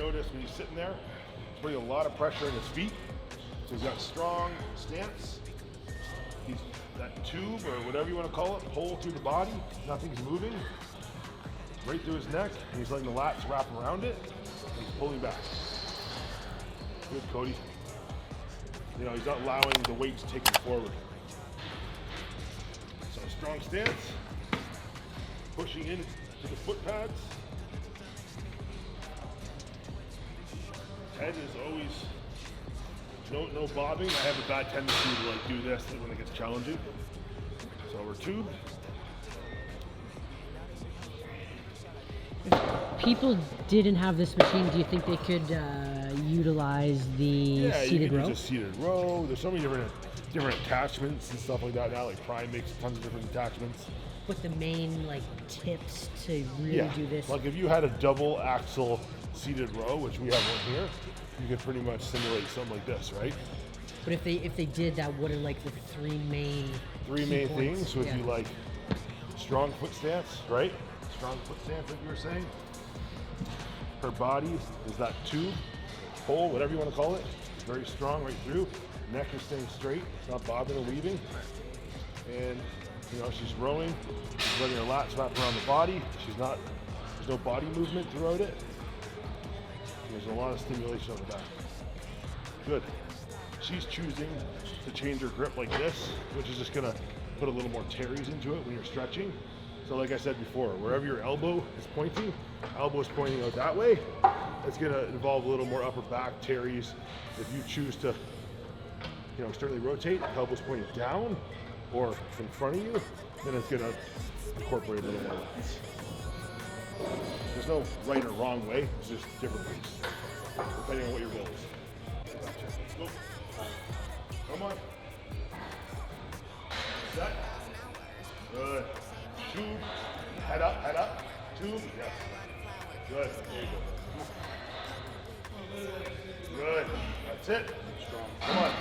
notice when he's sitting there, he's putting a lot of pressure on his feet. So he's got strong stance. He's that tube, or whatever you want to call it, hole through the body. Nothing's moving. Right through his neck. And he's letting the lats wrap around it. And he's pulling back. Good, Cody. You know, he's not allowing the weight to take him forward. So strong stance. Pushing in to the foot pads. Head is always no bobbing. I have a bad tendency to like do this when it gets challenging. So we're tubed. If people didn't have this machine, do you think they could utilize the seated row? Yeah, just seated row. There's so many different attachments and stuff like that now. Like Prime makes tons of different attachments. What the main like tips to really do this? Like if you had a double axle seated row, which we have one here, you could pretty much simulate something like this, right? But if they did that, what are like the three main things would be like strong foot stance, right? Strong foot stance, like you were saying. Her body is that tube, hole, whatever you want to call it. It's very strong right through. Neck is staying straight. It's not bobbing or weaving. And you know, she's rowing. She's letting her lats wrap around the body. There's no body movement throughout it. There's a lot of stimulation on the back. Good. She's choosing to change her grip like this, which is just gonna put a little more teres into it when you're stretching. So like I said before, wherever your elbow is pointing, elbow is pointing out that way, it's gonna involve a little more upper back teres. If you choose to, you know, externally rotate, elbow's pointing down or in front of you, then it's gonna incorporate a little more lats. There's no right or wrong way, it's just different ways, depending on what your goal is. Let's go. Come on. Set. Good. Tube. Head up. Tube. Yes. Good. There you go. Good. That's it. Come on.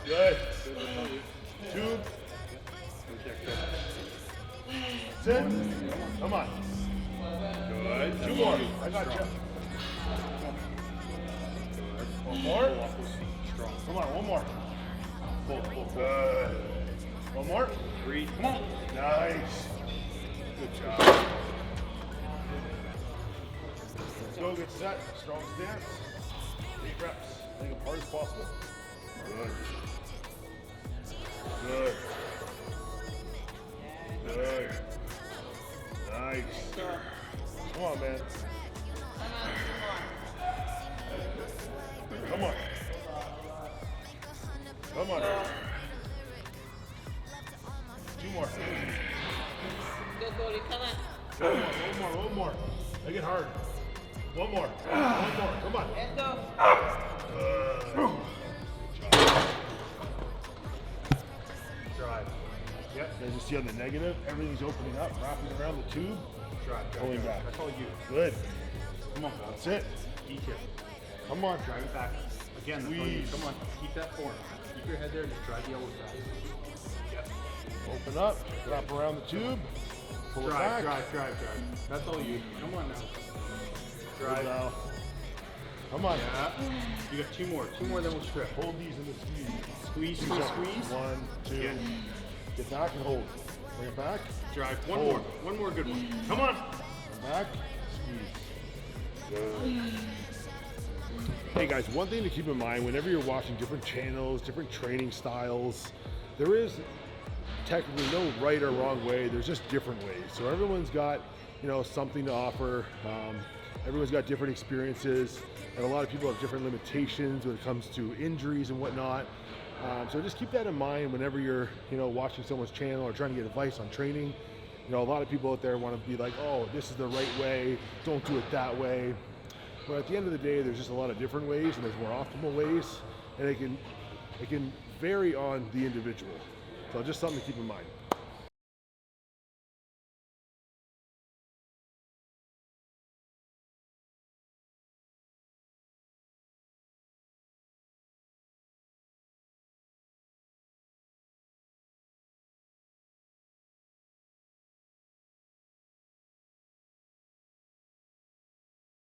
Good. Tube. That's it. Come on. Good. Two more. I got you. One more. Come on, one more. Pull. Good. One more. Breathe. Come on. Nice. Good job. Let's go. Get set. Strong stance. 8 reps. Make it hard as possible. Good. Nice. Come on, man. Come on. Come on. 2 more. Go, Cody, come on. One more. Make it hard. One more. Come on. Let's go. Drive. Yep. As you see on the negative, everything's opening up, wrapping around the tube. Drive. Pulling back. That's all you. Good. Come on. That's it. Detail. Come on. Drive it back. Again, that's all you. Come on. Keep that form. Keep your head there. Just drive the elbows back. Yep. Open up. Wrap around the tube. Pull it back. Drive. That's all you. Come on now. Drive. Now. Come on. Yeah. You got 2 more. 2 more, then we'll strip. Hold these in the squeeze. Squeeze. 1, 2. Yeah. Get back and hold. Bring it back. Drive. Hold. One more good one. Come on. Come back. Squeeze. Good. Hey guys, one thing to keep in mind whenever you're watching different channels, different training styles, there is technically no right or wrong way. There's just different ways. So everyone's got, you know, something to offer. Everyone's got different experiences, and a lot of people have different limitations when it comes to injuries and whatnot. So just keep that in mind whenever you're, you know, watching someone's channel or trying to get advice on training. You know, a lot of people out there want to be like, oh, this is the right way, don't do it that way. But at the end of the day, there's just a lot of different ways, and there's more optimal ways, and it can vary on the individual. So just something to keep in mind.